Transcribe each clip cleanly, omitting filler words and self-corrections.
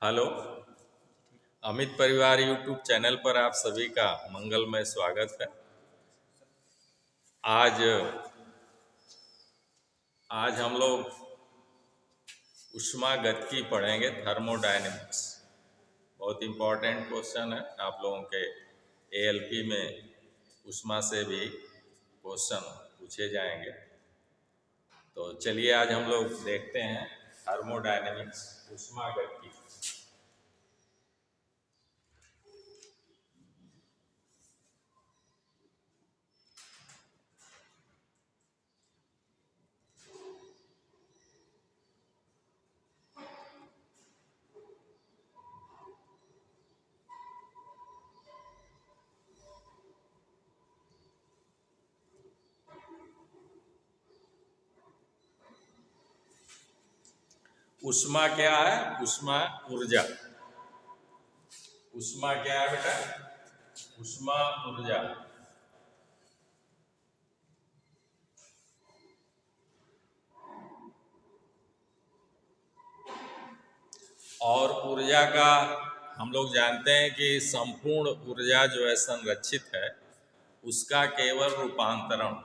Hello. Amit परिवार YouTube channel पर आप सभी का मंगलमय स्वागत है। आज आज हम लोग ऊष्मागतिकी पढ़ेंगे, थर्मोडायनेमिक्स। बहुत इम्पोर्टेंट क्वेश्चन है। आप लोगों के एएलपी में ऊष्मा से भी क्वेश्चन पूछे जाएंगे। तो चलिए आज हम लोग देखते हैं थर्मोडायनेमिक्स, ऊष्मागतिकी। ऊष्मा क्या है? ऊष्मा ऊर्जा। ऊष्मा क्या है बेटा? ऊष्मा ऊर्जा। और ऊर्जा का हम लोग जानते हैं कि संपूर्ण ऊर्जा जो है संरक्षित है, उसका केवल रूपांतरण।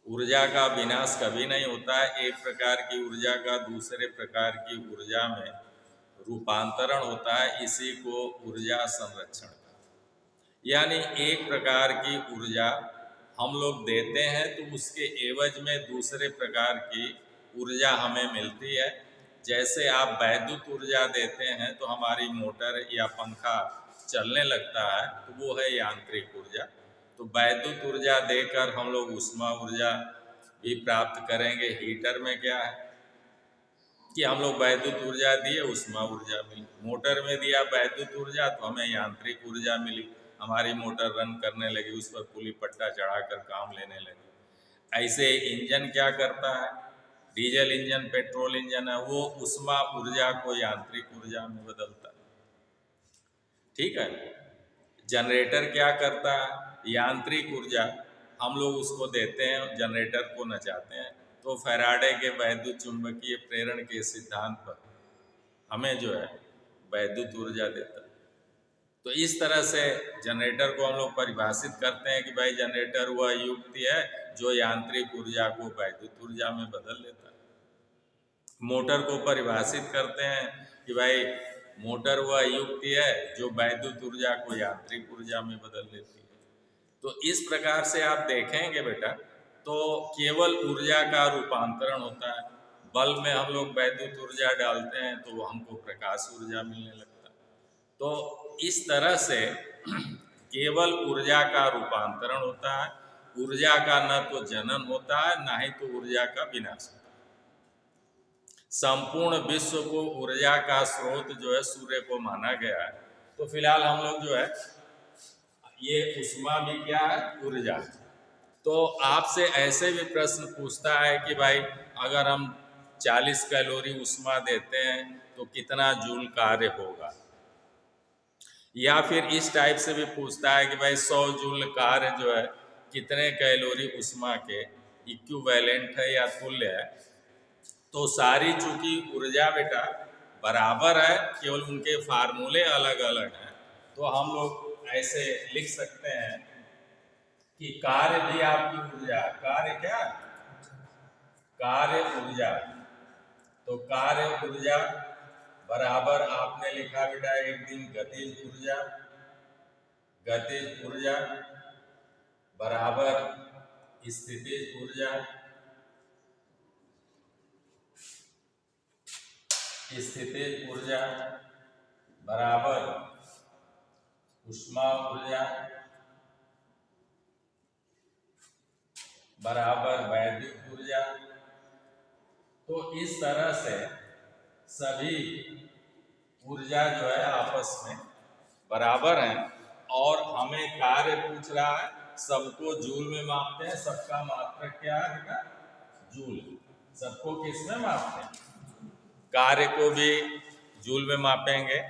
ऊर्जा का विनाश कभी नहीं होता है। एक प्रकार की ऊर्जा का दूसरे प्रकार की ऊर्जा में रूपांतरण होता है। इसी को ऊर्जा संरक्षण का, यानी एक प्रकार की ऊर्जा हम लोग देते हैं तो उसके एवज में दूसरे प्रकार की ऊर्जा हमें मिलती है। जैसे आप वैद्युत ऊर्जा देते हैं तो हमारी मोटर या पंखा चलने लगता है, तो वो है यांत्रिक ऊर्जा। तो वैद्युत ऊर्जा देकर हम लोग ऊष्मा ऊर्जा भी प्राप्त करेंगे। हीटर में क्या है कि हम लोग वैद्युत ऊर्जा दिए, ऊष्मा ऊर्जा मिली। मोटर में दिया वैद्युत ऊर्जा तो हमें यांत्रिक ऊर्जा मिली। हमारी मोटर रन करने लगी, उस पर पुली पट्टा चढ़ाकर काम लेने लगी। ऐसे इंजन क्या करता है? डीजल इंजन, पेट्रोल इंजन है, वो ऊष्मा ऊर्जा को यांत्रिक ऊर्जा में बदलता है। ठीक है। जनरेटर क्या करता है? यांत्रिक ऊर्जा हम लोग उसको देते हैं, जनरेटर को नचाते हैं, तो फैराडे के वैद्युत चुंबकीय प्रेरण के सिद्धांत पर हमें जो है वैद्युत ऊर्जा देता है। तो इस तरह से जनरेटर को हम लोग परिभाषित करते हैं कि भाई जनरेटर वह युक्ति है जो यांत्रिक ऊर्जा को वैद्युत ऊर्जा में बदल देता है। मोटर को परिभाषित करते हैं कि भाई मोटर वह युक्ति है जो वैद्युत ऊर्जा को यांत्रिक ऊर्जा में बदल देती है। तो इस प्रकार से आप देखेंगे बेटा, तो केवल ऊर्जा का रूपांतरण होता है। बल्ब में हम लोग वैद्युत ऊर्जा डालते हैं तो वो हमको प्रकाश ऊर्जा मिलने लगता है। तो इस तरह से केवल ऊर्जा का रूपांतरण होता है। ऊर्जा का न तो जनन होता है, ना ही तो ऊर्जा का विनाश होता है। संपूर्ण विश्व को ऊर्जा का स्रोत जो है सूर्य को माना गया है। तो फिलहाल हम लोग जो है ये ऊष्मा भी क्या है? ऊर्जा। तो आपसे ऐसे भी प्रश्न पूछता है कि भाई अगर हम 40 कैलोरी ऊष्मा देते हैं तो कितना जूल कार्य होगा, या फिर इस टाइप से भी पूछता है कि भाई 100 जूल कार्य जो है कितने कैलोरी ऊष्मा के इक्विवेलेंट है या तुल्य है। तो सारी चूंकि ऊर्जा बेटा बराबर है, केवल उनके फार्मूले अलग अलग हैं, तो हम लोग ऐसे लिख सकते हैं कि कार्य भी आपकी ऊर्जा। कार्य क्या? कार्य ऊर्जा। तो कार्य ऊर्जा बराबर आपने लिखा बेटा एक दिन गतिज ऊर्जा। गतिज ऊर्जा बराबर स्थितिज ऊर्जा। स्थितिज ऊर्जा बराबर ऊष्मा ऊर्जा बराबर वैद्युत ऊर्जा। तो इस तरह से सभी ऊर्जा जो है आपस में बराबर हैं। और हमें कार्य पूछ रहा है, सबको जूल में मापते हैं। सबका मात्रक क्या है बेटा? जूल। सबको किस में मापते हैं? कार्य को भी जूल में मापेंगे,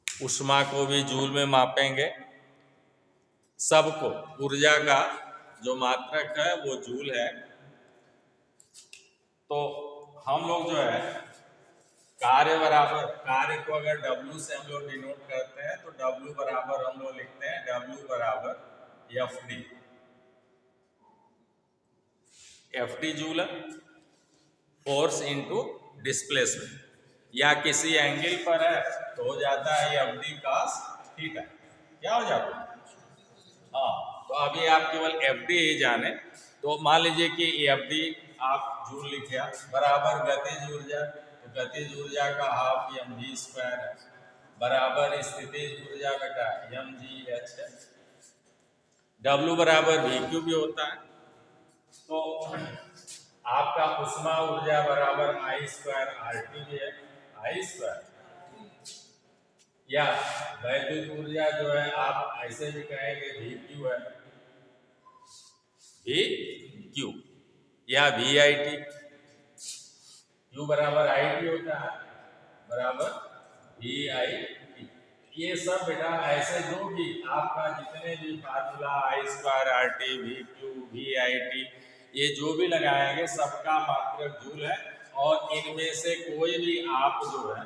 ऊष्मा को भी जूल में मापेंगे। सबको ऊर्जा का जो मात्रक है वो जूल है। तो हम लोग जो है कार्य बराबर, कार्य को अगर W से हम लोग डिनोट करते हैं तो W बराबर हम लोग लिखते हैं W बराबर FD। FD जूल है, फोर्स इनटू डिस्प्लेसमेंट, या किसी एंगल पर है तो हो जाता है FD cos थीटा। क्या हो जाता है? हाँ, तो अभी आप केवल FD ही जाने, तो मान लीजिए कि FD आप जूल लिखा बराबर गतिज ऊर्जा, तो गतिज ऊर्जा का हाफ mg² है, बराबर स्थितिज ऊर्जा बेटा mgh है। W बराबर VQ भी होता है, तो आपका उष्मा ऊर्जा बराबर I² RT भी है, I², या वैद्युत ऊर्जा जो है आप ऐसे भी कहेंगे VQ है, VQ या VIT। Q बराबर IT होता है, बराबर VIT। ये सब बेटा ऐसे जो भी आपका जितने भी formula I² RT VQ VIT ये जो भी लगाएंगे सबका मात्रक जूल है, और इनमें से कोई भी आप जो है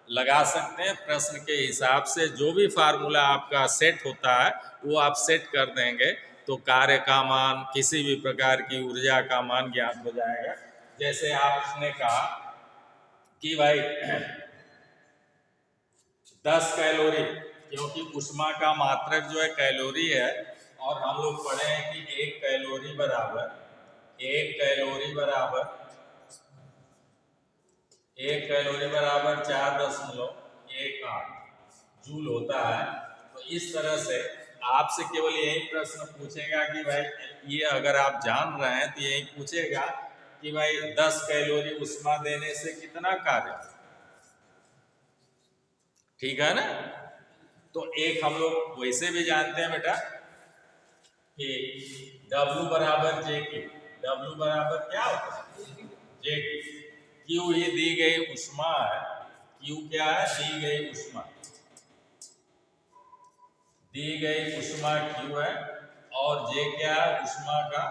लगा सकते हैं। प्रश्न के हिसाब से जो भी फार्मूला आपका सेट होता है वो आप सेट कर देंगे तो कार्य का मान, किसी भी प्रकार की ऊर्जा का मान ज्ञात हो जाएगा। जैसे आपने कहा कि भाई 10 कैलोरी, क्योंकि ऊष्मा का मात्रक जो है कैलोरी है, और हम लोग पढ़े हैं कि 1 कैलोरी बराबर 4.18 जूल होता है। तो इस तरह से आपसे केवल यही प्रश्न पूछेगा कि भाई, ये अगर आप जान रहे हैं तो यही पूछेगा कि भाई 10 कैलोरी ऊष्मा देने से कितना कार्य, ठीक है ना। तो एक हम लोग वैसे भी जानते हैं बेटा कि W बराबर JQ, W बराबर क्या होता है? JQ। Q ही दी गई ऊष्मा है, Q क्या है? दी गई ऊष्मा, दी गई ऊष्मा Q है, और J क्या है? ऊष्मा का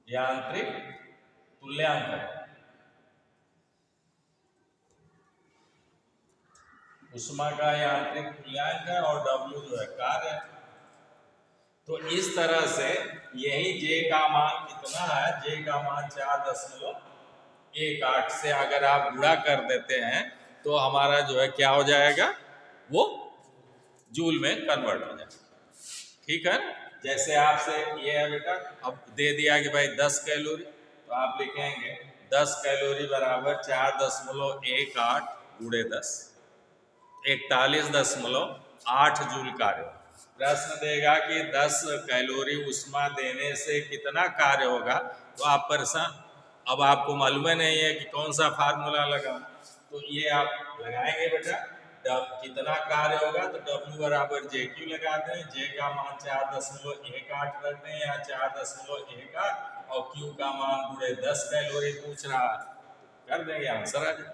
यांत्रिक तुल्यांक है, ऊष्मा का यांत्रिक तुल्यांक है, और W जो है कार्य है। तो इस तरह से यही J का मान कितना है? J का मान 4.18 से अगर आप गुणा कर देते हैं तो हमारा जो है क्या हो जाएगा? वो जूल में कन्वर्ट हो जाएगा, ठीक है। जैसे आपसे ये है बेटा, अब दे दिया कि भाई 10 कैलोरी, तो आप लिखेंगे 10 कैलोरी बराबर 4.18 गुणे 10, 41.8 जूल कार्य। प्रश्न देगा कि 10 कैलोरी ऊष्मा देने से कितना कार्य होगा, तो आप परेशान, अब आपको मालूम ही नहीं है कि कौन सा फार्मूला लगा, तो ये आप लगाएंगे बेटा कितना कार्य होगा, तो W बराबर JQ लगा दें, J का मान 4.18 रख दें या 4.18, और Q का मान गुणे 10 कैलोरी पूछ रहा है, कर देंगे, आंसर आ जाएगा।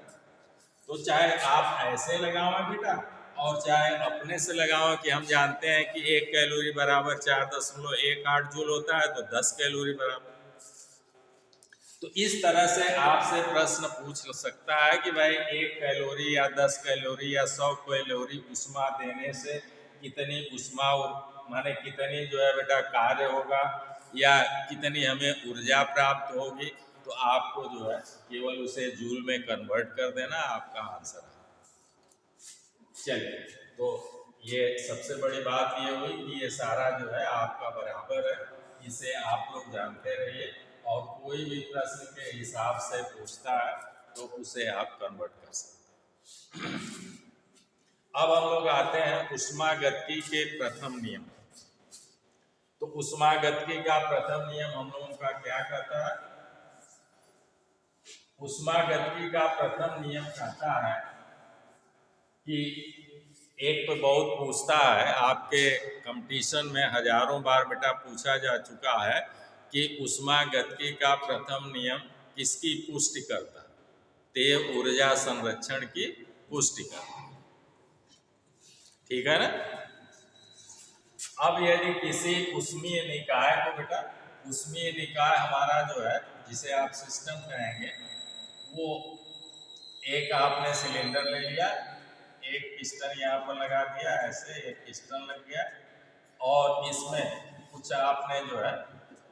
तो चाहे आप ऐसे लगाओ बेटा, और चाहे अपने से लगाओ कि हम जानते हैं कि 1 कैलोरी बराबर 4.18 जूल होता है, तो 10 कैलोरी बराबर। तो इस तरह से आपसे प्रश्न पूछ सकता है कि भाई 1 कैलोरी या 10 कैलोरी या 100 कैलोरी ऊष्मा देने से कितनी ऊष्मा, माने कितनी जो है बेटा कार्य होगा, या कितनी हमें ऊर्जा प्राप्त होगी, तो आपको जो है केवल उसे जूल में कन्वर्ट कर देना, आपका आंसर है। चलिए, तो ये सबसे बड़ी बात ये हुई कि ये सारा जो है आपका बराबर है, इसे आप लोग जानते रहिए, और कोई भी प्रश्न के हिसाब से पूछता है तो उसे आप कन्वर्ट कर सकते हैं। अब हम लोग आते हैं ऊष्मागतिकी के प्रथम नियम। तो ऊष्मागतिकी का प्रथम नियम हम लोगों का क्या कहता है? ऊष्मागतिकी का प्रथम नियम कहता है कि एक तो बहुत पूछता है, आपके कंपटीशन में हजारों बार बेटा पूछा जा चुका है कि ऊष्मागतिकी का प्रथम नियम किसकी पुष्टि करता है? तेव ऊर्जा संरक्षण की पुष्टि करता है, ठीक है ना। अब यदि किसी ऊष्मीय निकाय को बेटा, ऊष्मीय निकाय हमारा जो है जिसे आप सिस्टम कहेंगे, वो एक आपने सिलेंडर ले लिया, एक पिस्टन यहाँ पर लगा दिया, ऐसे एक पिस्टन लग गया, और इसमें कुछ आपने जो है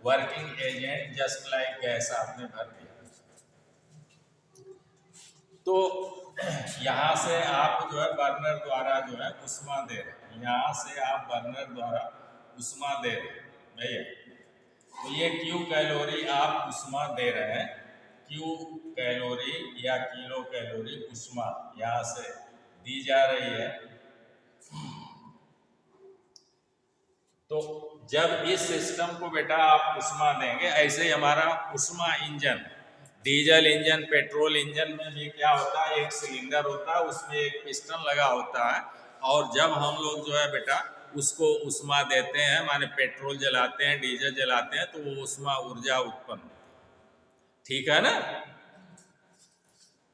working agent just like gas आपने भर दिया। तो यहाँ से आप जो है बर्नर द्वारा जो है उष्मा दे रहे हैं, यहाँ से आप बर्नर द्वारा उष्मा दे रहे हैं भैया। तो ये Q कैलोरी आप उष्मा दे रहे हैं, Q कैलोरी या किलो कैलोरी उष्मा यहाँ से दी जा रही है। तो जब इस सिस्टम को बेटा आप उष्मा देंगे, ऐसे ही हमारा उष्मा engine, diesel engine, petrol engine में भी क्या होता है, एक सिलेंडर होता है, उसमें एक पिस्टन लगा होता है, और जब हम लोग जो है बेटा उसको उष्मा देते हैं, माने पेट्रोल जलाते हैं, डीजल जलाते हैं, तो वो उष्मा ऊर्जा उत्पन्न होती है। ठीक है ना।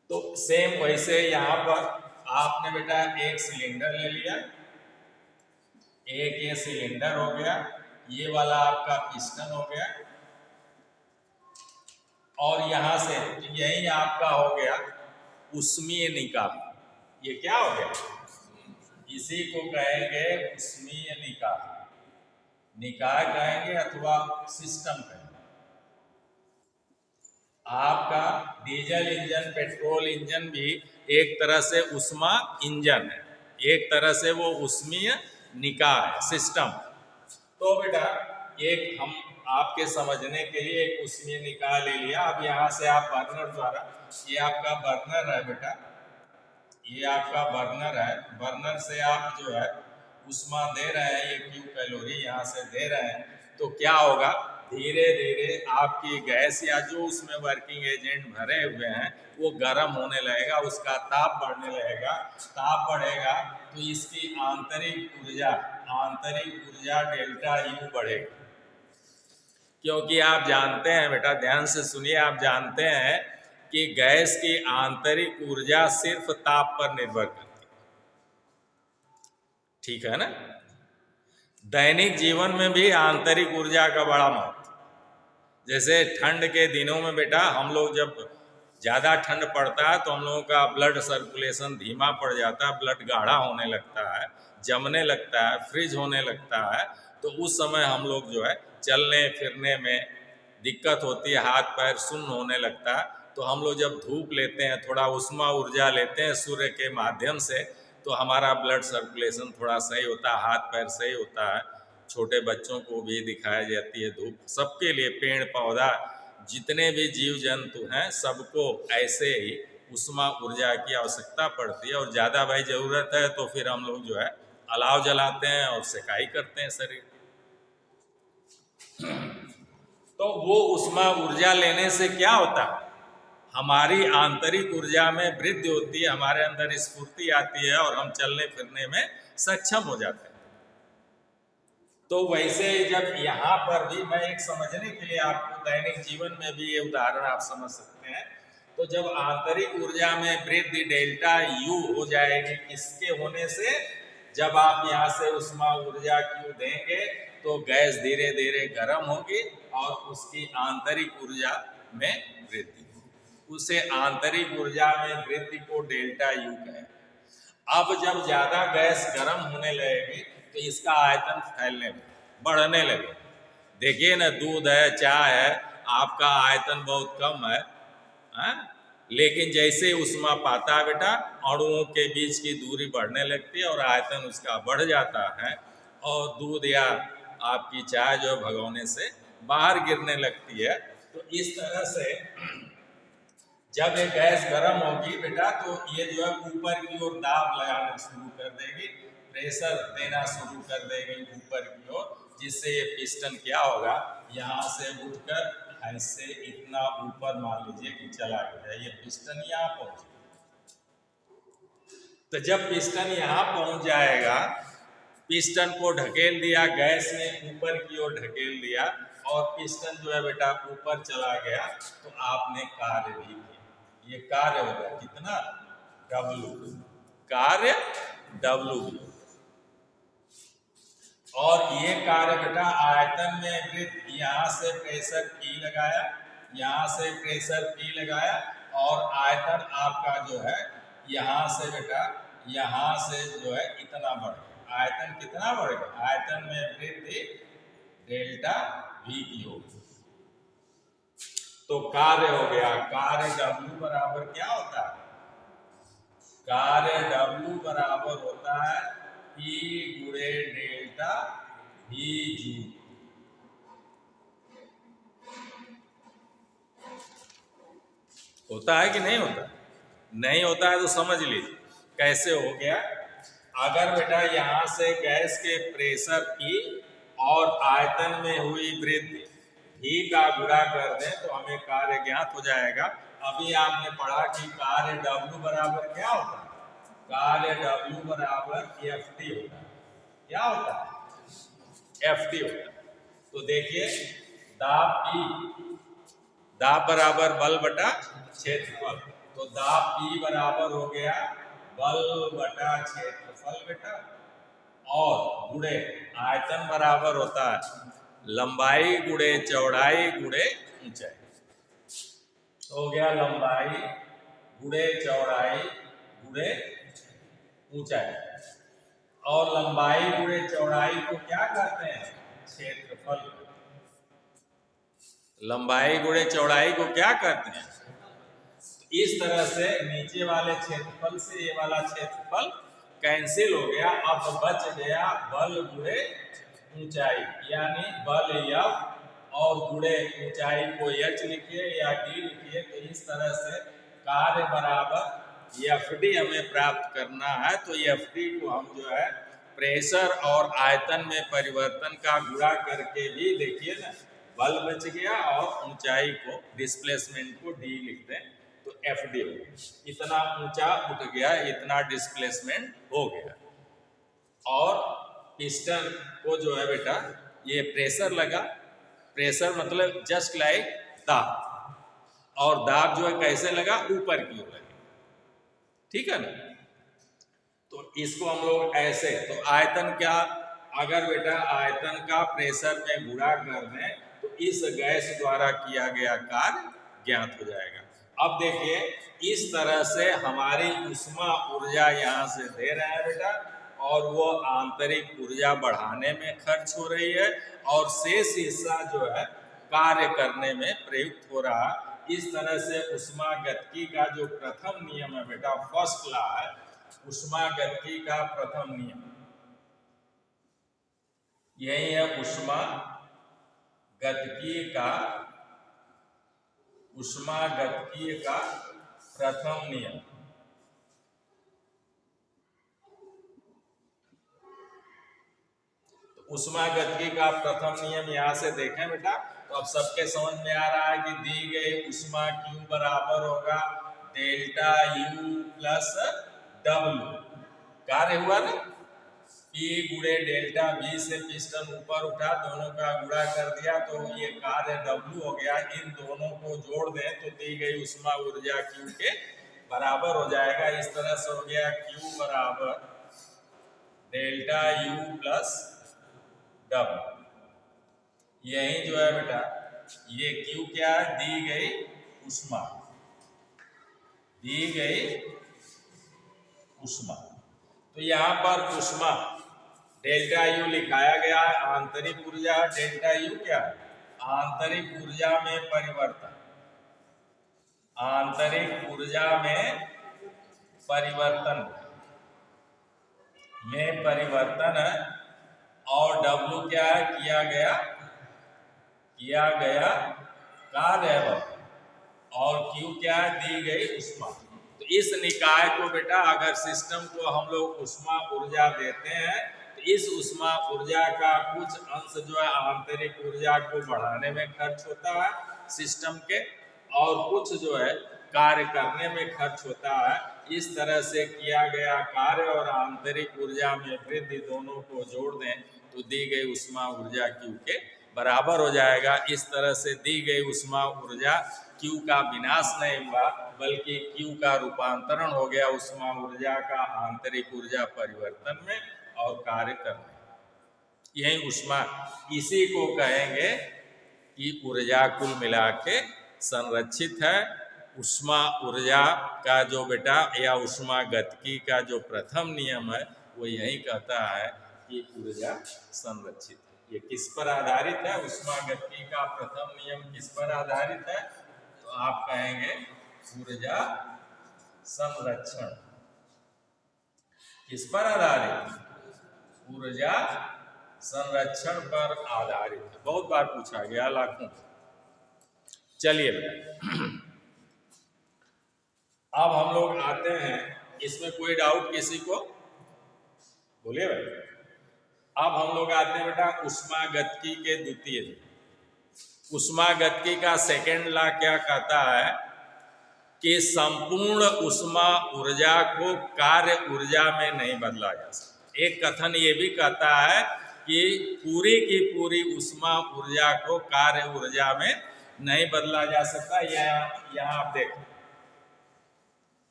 तो सेम वैसे यहाँ पर आपने बेटा एक सिलेंडर ले लिया, एक ये सिलेंडर हो गया, ये वाला आपका पिस्टन हो गया, और यहां से यही आपका हो गया उष्मीय निकाय। ये क्या हो गया, इसी को कहेंगे उष्मीय निकाय, निकाय कहेंगे अथवा सिस्टम कहेंगे। आपका डीजल इंजन, पेट्रोल इंजन भी एक तरह से उष्मा इंजन है, एक तरह से वो उष्मीय निकाय सिस्टम। तो बेटा एक हम आपके समझने के लिए एक उष्मीय निकाय ले लिया। अब यहाँ से आप बर्नर द्वारा, ये आपका बर्नर है बेटा, ये आपका बर्नर है, बर्नर से आप जो है उष्मा दे रहे हैं, ये Q कैलोरी यहाँ से दे रहे हैं। तो क्या होगा, धीरे धीरे आपकी गैस या जो उसमें वर्किंग एजेंट भरे हुए हैं वो गर्म होने लगेगा, उसका ताप बढ़ने लगेगा, ताप बढ़ेगा तो इसकी आंतरिक ऊर्जा डेल्टा U बढ़ेगी। क्योंकि आप जानते हैं बेटा, ध्यान से सुनिए, आप जानते हैं कि गैस की आंतरिक ऊर्जा सिर्फ ताप पर निर्भर करती है। ठीक है ना। दैनिक जीवन में भी आंतरिक ऊर्जा का बड़ा महत्व। जैसे ठंड के दिनों में बेटा हम लोग जब ज़्यादा ठंड पड़ता है तो हम लोगों का ब्लड सर्कुलेशन धीमा पड़ जाता है, ब्लड गाढ़ा होने लगता है, जमने लगता है, फ्रीज होने लगता है। तो उस समय हम लोग जो है चलने फिरने में दिक्कत होती है, हाथ पैर सुन्न होने लगता है। तो हम लोग जब धूप लेते हैं, थोड़ा उष्मा ऊर्जा लेते हैं सूर्य के माध्यम से, तो हमारा ब्लड सर्कुलेशन थोड़ा सही होता है, हाथ पैर सही होता है। छोटे बच्चों को भी दिखाई जाती है धूप, सबके लिए, पेड़ पौधा जितने भी जीव जंतु हैं सबको ऐसे ही उष्मा ऊर्जा की आवश्यकता पड़ती है। और ज़्यादा भाई ज़रूरत है तो फिर हम लोग जो है अलाव जलाते हैं और सेकाई करते हैं शरीर। तो वो उष्मा ऊर्जा लेने से क्या होता है, हमारी आंतरिक ऊर्जा में वृद्धि होती है, हमारे अंदर स्फूर्ति आती है और हम चलने फिरने में सक्षम हो जाते हैं। तो वैसे जब यहाँ पर भी मैं एक समझने के लिए आपको दैनिक जीवन में भी ये उदाहरण आप समझ सकते हैं। तो जब आंतरिक ऊर्जा में वृद्धि डेल्टा U हो जाएगी, किसके होने से, जब आप यहाँ से उष्मा ऊर्जा Q देंगे तो गैस धीरे धीरे गर्म होगी और उसकी आंतरिक ऊर्जा में वृद्धि, उसे आंतरिक ऊर्जा में वृद्धि को डेल्टा U कहें। अब जब ज्यादा गैस गर्म होने लगेगी तो इसका आयतन फैलने लगे, बढ़ने लगे। देखिए ना, दूध है, चाय है, आपका आयतन बहुत कम है, लेकिन जैसे उष्मा पाता है बेटा, अणुओं के बीच की दूरी बढ़ने लगती है और आयतन उसका बढ़ जाता है, और दूध या आपकी चाय जो भगोने से बाहर गिरने लगती है। तो इस तरह से जब ये गैस गर्म होगी बेटा तो ये जो है ऊपर की ओर दाब लगाना शुरू कर देगी, प्रेशर देना शुरू कर देगी ऊपर की ओर, जिससे ये पिस्टन क्या होगा, यहाँ से उठकर ऐसे इतना ऊपर मान लीजिए कि चला गया, ये पिस्टन यहाँ पहुंच। तो जब पिस्टन यहाँ पहुंच जाएगा, पिस्टन को ढकेल दिया, गैस ने ऊपर की ओर ढकेल दिया और पिस्टन जो है बेटा ऊपर चला गया, तो आपने कार्य भी किया। ये कार्य होगा कितना, W, कार्य W। और ये कार्य बेटा आयतन में वृद्धि, यहाँ से प्रेशर P लगाया, यहाँ से प्रेशर P लगाया और आयतन आपका जो है यहाँ से बेटा यहाँ से जो है इतना बढ़ गया। आयतन कितना बढ़ गया? आयतन में वृद्धि डेल्टा V की होगी। तो कार्य हो गया, कार्य W बराबर क्या होता है? कार्य W बराबर होता है P गुणे डेल्टा V जूल। होता है कि नहीं होता? नहीं होता है तो समझ लीजिए कैसे हो गया। अगर बेटा यहाँ से गैस के प्रेशर की और आयतन में हुई वृद्धि ही का गुणा कर दें तो हमें कार्य ज्ञात हो जाएगा। अभी आपने पढ़ा कि कार्य W बराबर क्या होता है? कार्य W बराबर FT होता है। क्या होता है? FT होता है। तो देखिए दाब P, दाब बराबर बल बटा क्षेत्रफल, तो दाब P बराबर हो गया बल बटा क्षेत्रफल बेटा, और गुणे आयतन बराबर होता है लंबाई गुणे चौड़ाई गुणे ऊंचाई। हो गया लंबाई गुणे चौड़ाई गुणे ऊंचाई, और लंबाई गुणे चौड़ाई को क्या कहते हैं? क्षेत्रफल। लंबाई गुणे चौड़ाई को क्या कहते हैं? इस तरह से नीचे वाले क्षेत्रफल से ये वाला क्षेत्रफल कैंसिल हो गया। अब बच गया बल गुणे ऊंचाई, यानी बल F और गुणे ऊंचाई को H लिखिए या D लिखिए। तो इस तरह से कार्य बराबर FD हमें प्राप्त करना है। तो FD को हम जो है प्रेशर और आयतन में परिवर्तन का गुणा करके भी देखिए ना, बल बच गया और ऊंचाई को डिस्प्लेसमेंट को D लिख दें तो FD हो गया। इतना ऊंचा उठ गया, इतना डिस्प्लेसमेंट हो गया। और पिस्टन को जो है बेटा ये प्रेशर लगा, प्रेशर मतलब जस्ट लाइक दाब, और दाब जो है कैसे लगा? ऊपर की ओर लगी। ठीक है ना? तो इसको हम लोग ऐसे, तो आयतन क्या, अगर बेटा आयतन का प्रेशर में गुणा कर दें तो इस गैस द्वारा किया गया कार्य ज्ञात हो जाएगा। अब देखिए इस तरह से हमारी ऊष्मा ऊर्जा यहाँ से दे रहे हैं बेटा, और वो आंतरिक ऊर्जा बढ़ाने में खर्च हो रही है, और शेष हिस्सा जो है कार्य करने में प्रयुक्त हो रहा है। इस तरह से ऊष्मागतिकी का जो प्रथम नियम है बेटा, फर्स्ट लॉ है ऊष्मागतिकी का प्रथम नियम, यही है ऊष्मागतिकी का प्रथम नियम। ऊष्मागतिकी का प्रथम नियम यहाँ से देखें बेटा तो अब सबके समझ में आ रहा है कि दी गई ऊष्मा Q बराबर होगा डेल्टा U प्लस W। कार्य हुआ ना, P गुणे डेल्टा V से पिस्टन ऊपर उठा, दोनों का गुणा कर दिया तो ये कार्य W हो गया। इन दोनों को जोड़ दें तो दी गई ऊष्मा ऊर्जा Q के बराबर हो जाएगा। इस तरह से हो गया Q बराबर डेल्टा U प्लस W। यही जो है बेटा ये Q क्या है? दी गई ऊष्मा, दी गई ऊष्मा। तो यहाँ पर ऊष्मा डेल्टा U लिखाया गया है, आंतरिक ऊर्जा डेल्टा U क्या है? आंतरिक ऊर्जा में परिवर्तन, आंतरिक ऊर्जा में परिवर्तन है, और W क्या है? किया गया कार्य है, और Q क्या है? दी गई ऊष्मा। तो इस निकाय को बेटा अगर सिस्टम को हम लोग ऊष्मा ऊर्जा देते हैं तो इस ऊष्मा ऊर्जा का कुछ अंश जो है आंतरिक ऊर्जा को बढ़ाने में खर्च होता है सिस्टम के, और कुछ जो है कार्य करने में खर्च होता है। इस तरह से किया गया कार्य और आंतरिक ऊर्जा में वृद्धि दोनों को जोड़ दें तो दी गई ऊष्मा ऊर्जा Q के बराबर हो जाएगा। इस तरह से दी गई ऊष्मा ऊर्जा Q का विनाश नहीं हुआ बल्कि Q का रूपांतरण हो गया ऊष्मा ऊर्जा का आंतरिक ऊर्जा परिवर्तन में और कार्य करने। यही ऊष्मा, इसी को कहेंगे कि ऊर्जा कुल मिला के संरक्षित है। ऊष्मा ऊर्जा का जो बेटा या ऊष्मा गतिकी का जो प्रथम नियम है वो यही कहता है कि ऊर्जा संरक्षित है। ये किस पर आधारित है? ऊष्मा गतिकी का प्रथम नियम किस पर आधारित है? तो आप कहेंगे ऊर्जा संरक्षण। किस पर आधारित? ऊर्जा संरक्षण पर आधारित है। बहुत बार पूछा गया, लाखों। चलिए अब हम लोग आते हैं, इसमें कोई डाउट किसी को? बोलिए भाई। अब हम लोग आते हैं बेटा ऊष्मागतिकी के द्वितीय नियम। ऊष्मागतिकी का सेकेंड लॉ क्या कहता है कि संपूर्ण ऊष्मा ऊर्जा को कार्य ऊर्जा में नहीं बदला जा सकता। एक कथन ये भी कहता है कि पूरी की पूरी ऊष्मा ऊर्जा को कार्य ऊर्जा में नहीं बदला जा सकता। यहाँ आप देखें,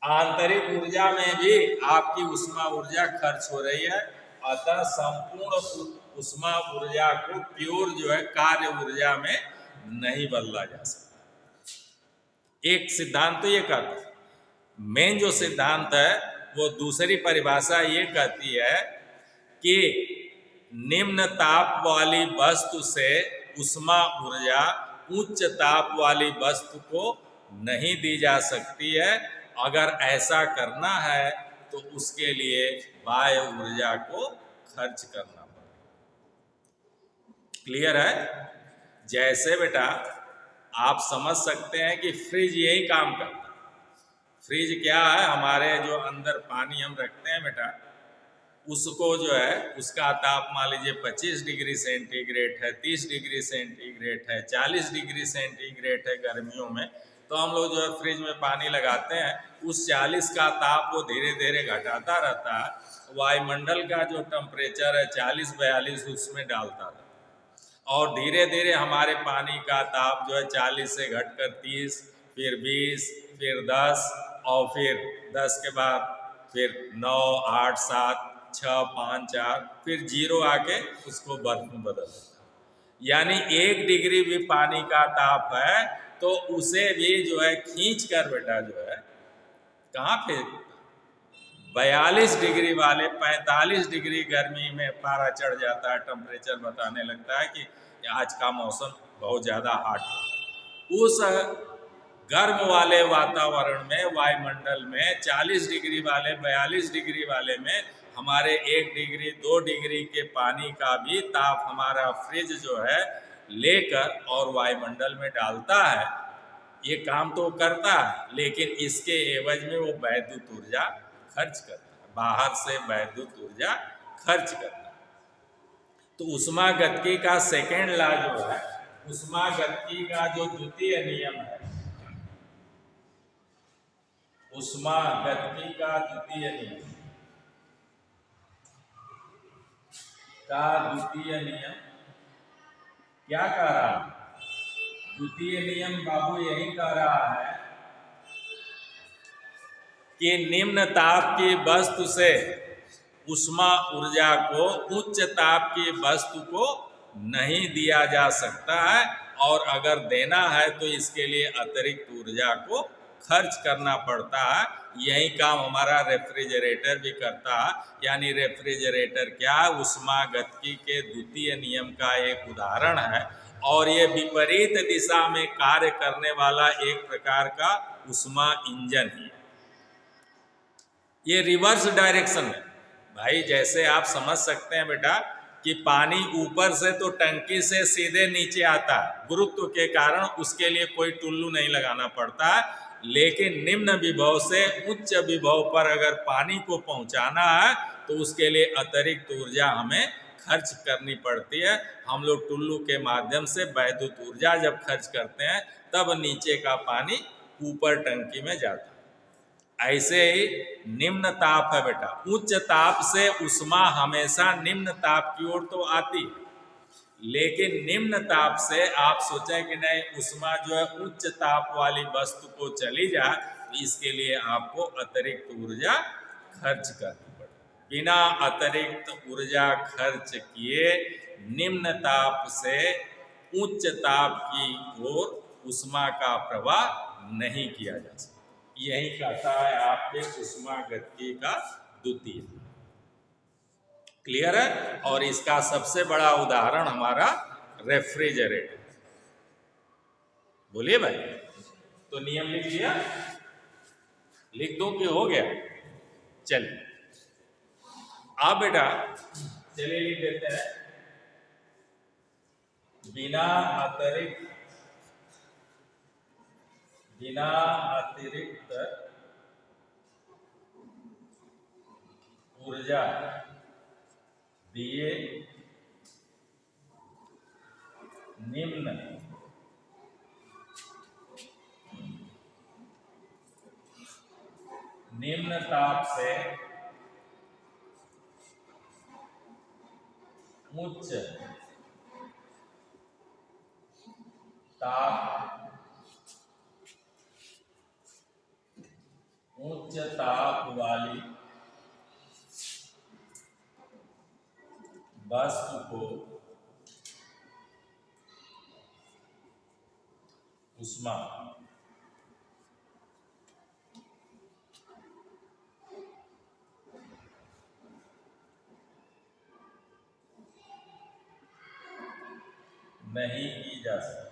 आंतरिक ऊर्जा में भी आपकी ऊष्मा ऊर्जा खर्च हो रही है, अतः संपूर्ण ऊष्मा ऊर्जा को प्योर जो है कार्य ऊर्जा में नहीं बदला जा सकता। एक सिद्धांत तो ये कहता है। मेन जो सिद्धांत है वो दूसरी परिभाषा ये कहती है कि निम्न ताप वाली वस्तु से ऊष्मा ऊर्जा उच्च ताप वाली वस्तु को नहीं दी जा सकती है। अगर ऐसा करना है तो उसके लिए बाह्य ऊर्जा को खर्च करना पड़ेगा। क्लियर है? जैसे बेटा आप समझ सकते हैं कि फ्रिज यही काम करता है। फ्रिज क्या है? हमारे जो अंदर पानी हम रखते हैं बेटा, उसको जो है उसका ताप मान लीजिए 25 डिग्री सेंटीग्रेड है, 30 डिग्री सेंटीग्रेड है, 40 डिग्री सेंटीग्रेड है गर्मियों में, तो हम लोग जो है फ्रिज में पानी लगाते हैं, उस 40 का ताप वो धीरे धीरे घटाता रहता है। वायुमंडल का जो टेम्परेचर है 40-42 उसमें डालता रहता है, और धीरे धीरे हमारे पानी का ताप जो है 40 से घटकर 30, फिर 20, फिर 10, और फिर 10 के बाद फिर 9, 8, 7, 6, 5, 4, फिर 0 आके उसको बर्फ में बदल देता है। यानी 1 डिग्री भी पानी का ताप है तो उसे भी जो है खींच कर बेटा जो है कहाँ फेंक, 42 डिग्री वाले 45 डिग्री गर्मी में पारा चढ़ जाता है, टेम्परेचर बताने लगता है कि आज का मौसम बहुत ज़्यादा हॉट है। उस गर्म वाले वातावरण में, वायुमंडल में 40 डिग्री वाले 42 डिग्री वाले में हमारे 1 डिग्री 2 डिग्री के पानी का भी ताप हमारा फ्रिज जो है लेकर और वायुमंडल में डालता है। ये काम तो करता है, लेकिन इसके एवज में वो वैद्युत ऊर्जा खर्च करता है, बाहर से वैद्युत ऊर्जा खर्च करता है। तो ऊष्मागतिकी का सेकेंड लॉ जो है, ऊष्मागतिकी का जो द्वितीय नियम है, ऊष्मागतिकी का द्वितीय नियम क्या कह रहा है? द्वितीय नियम बाबू यही कह रहा है कि निम्न ताप की वस्तु से ऊष्मा ऊर्जा को उच्च ताप की वस्तु को नहीं दिया जा सकता है, और अगर देना है तो इसके लिए अतिरिक्त ऊर्जा को खर्च करना पड़ता है। यही काम हमारा रेफ्रिजरेटर भी करता है। यानी रेफ्रिजरेटर क्या है? ऊष्मागतिकी के द्वितीय नियम का एक उदाहरण है, और ये विपरीत दिशा में कार्य करने वाला एक प्रकार का ऊष्मा इंजन है। ये रिवर्स डायरेक्शन है भाई। जैसे आप समझ सकते हैं बेटा कि पानी ऊपर से तो टंकी से सीधे नीचे आता है गुरुत्व के कारण, उसके लिए कोई टुल्लू नहीं लगाना पड़ता है। लेकिन निम्न विभव से उच्च विभव पर अगर पानी को पहुंचाना है तो उसके लिए अतिरिक्त ऊर्जा हमें खर्च करनी पड़ती है। हम लोग टुल्लू के माध्यम से वैद्युत ऊर्जा जब खर्च करते हैं तब नीचे का पानी ऊपर टंकी में जाता है। ऐसे ही निम्न ताप है बेटा, उच्च ताप से ऊष्मा हमेशा निम्न ताप की ओर तो आती है, लेकिन निम्न ताप से आप सोचें कि नहीं ऊष्मा जो है उच्च ताप वाली वस्तु को चली जाए, तो इसके लिए आपको अतिरिक्त ऊर्जा खर्च करनी पड़ेगी। बिना अतिरिक्त ऊर्जा खर्च किए निम्न ताप से उच्च ताप की ओर ऊष्मा का प्रवाह नहीं किया जा सकता। यही कहता है आपके ऊष्मागतिकी का द्वितीय। क्लियर है? और इसका सबसे बड़ा उदाहरण हमारा रेफ्रिजरेटर। बोलिए भाई। तो नियम लिख लिया? लिख दो कि हो गया? चलिए अब बेटा चलिए लिख देते हैं, बिना अतिरिक्त ऊर्जा दिए निम्न ताप से उच्च ताप वाली वस्तु को ऊष्मा नहीं की जा सकती।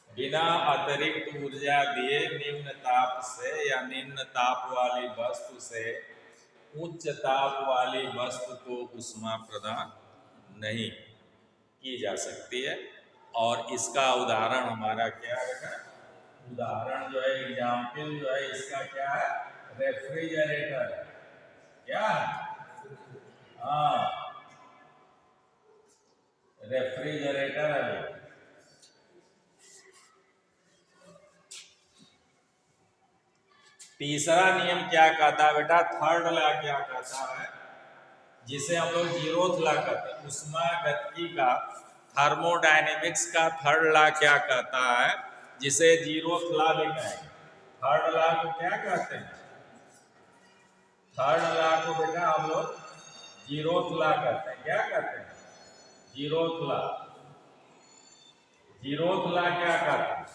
बिना अतिरिक्त ऊर्जा दिए निम्न ताप से या निम्न ताप वाली वस्तु से उच्च ताप वाली वस्तु को ऊष्मा प्रदान नहीं की जा सकती है। और इसका उदाहरण हमारा क्या है? उदाहरण जो है, एग्जाम्पल जो है इसका क्या है? रेफ्रिजरेटर। क्या है? हाँ, रेफ्रिजरेटर है। तीसरा नियम क्या कहता है बेटा? थर्ड लॉ क्या कहता है, जिसे हम लोग जीरोथ लॉ कहते हैं? ऊष्मागतिकी का, थर्मोडायनेमिक्स का थर्ड लॉ क्या कहता है, जिसे जीरोथ लॉ भी कहेंगे? थर्ड लॉ को क्या कहते हैं? थर्ड लॉ को बेटा हम लोग जीरोथ लॉ कहते हैं। क्या कहते हैं? Zeroth law. जीरोथ लॉ क्या कहता है?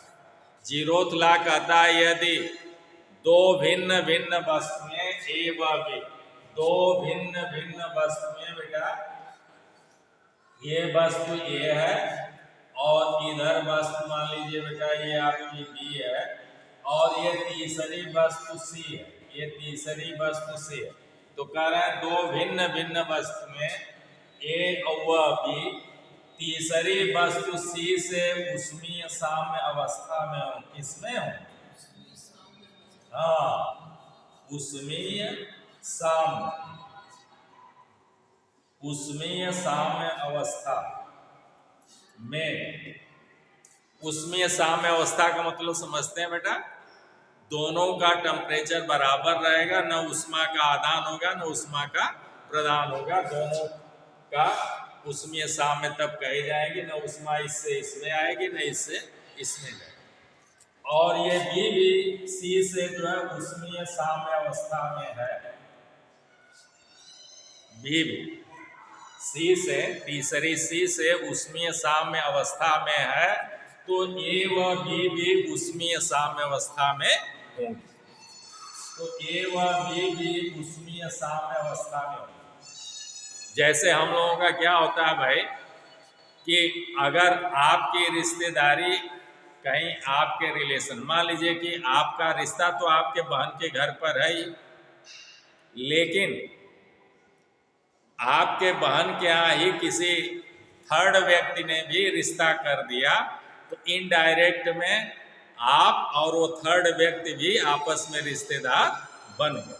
जीरोथ लॉ कहता है यदि दो भिन्न भिन्न वस्तुएं ए व बी, दो भिन्न भिन्न वस्तुएं बेटा, ये वस्तु ए है और इधर वस्तु मान लीजिए बेटा ये आपकी बी है, और ये तीसरी वस्तु सी है, ये तीसरी वस्तु सी है। तो कह रहे हैं दो भिन्न भिन्न वस्तुएं ए व बी तीसरी वस्तु सी से ऊष्मीय साम्य अवस्था में हो। किसमें हो? हाँ, ऊष्मीय साम्य अवस्था में। ऊष्मीय साम्य अवस्था का मतलब समझते हैं बेटा? दोनों का टेम्परेचर बराबर रहेगा, न ऊष्मा का आदान होगा न ऊष्मा का प्रदान होगा। दोनों का ऊष्मीय साम्य तब कही जाएगी, न ऊष्मा इससे इसमें आएगी न इससे इसमें जाएगी। और ये भी सी से जो है ऊष्मीय साम्य अवस्था में है। भी सी से, तीसरी सी से ऊष्मीय साम्य अवस्था में है, तो ए व बी भी ऊष्मीय साम्य अवस्था में होंगे। तो ए व बी भी ऊष्मीय साम्य अवस्था में होंगे। जैसे हम लोगों का क्या होता है भाई, कि अगर आपकी रिश्तेदारी कहीं, आपके रिलेशन, मान लीजिए कि आपका रिश्ता तो आपके बहन के घर पर है ही, लेकिन आपके बहन के यहाँ ही किसी थर्ड व्यक्ति ने भी रिश्ता कर दिया, तो इनडायरेक्ट में आप और वो थर्ड व्यक्ति भी आपस में रिश्तेदार बन गए।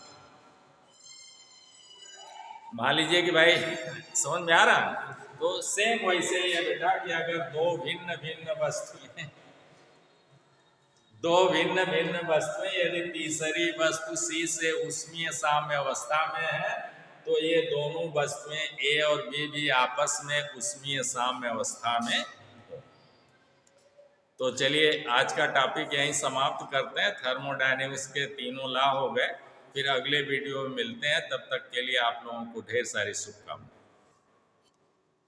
मान लीजिए कि भाई, समझ में आ रहा? तो सेम वैसे ही है बेटा कि अगर दो भिन्न भिन्न वस्तुएं यदि तीसरी वस्तु सी से ऊष्मीय साम्य अवस्था में है, तो ये दोनों वस्तुएं ए और बी भी आपस में ऊष्मीय साम्य अवस्था में हो। तो चलिए आज का टॉपिक यहीं समाप्त करते हैं। थर्मोडायनेमिक्स के तीनों लॉ हो गए। फिर अगले वीडियो में मिलते हैं। तब तक के लिए आप लोगों को ढेर सारी शुभकामनाएं।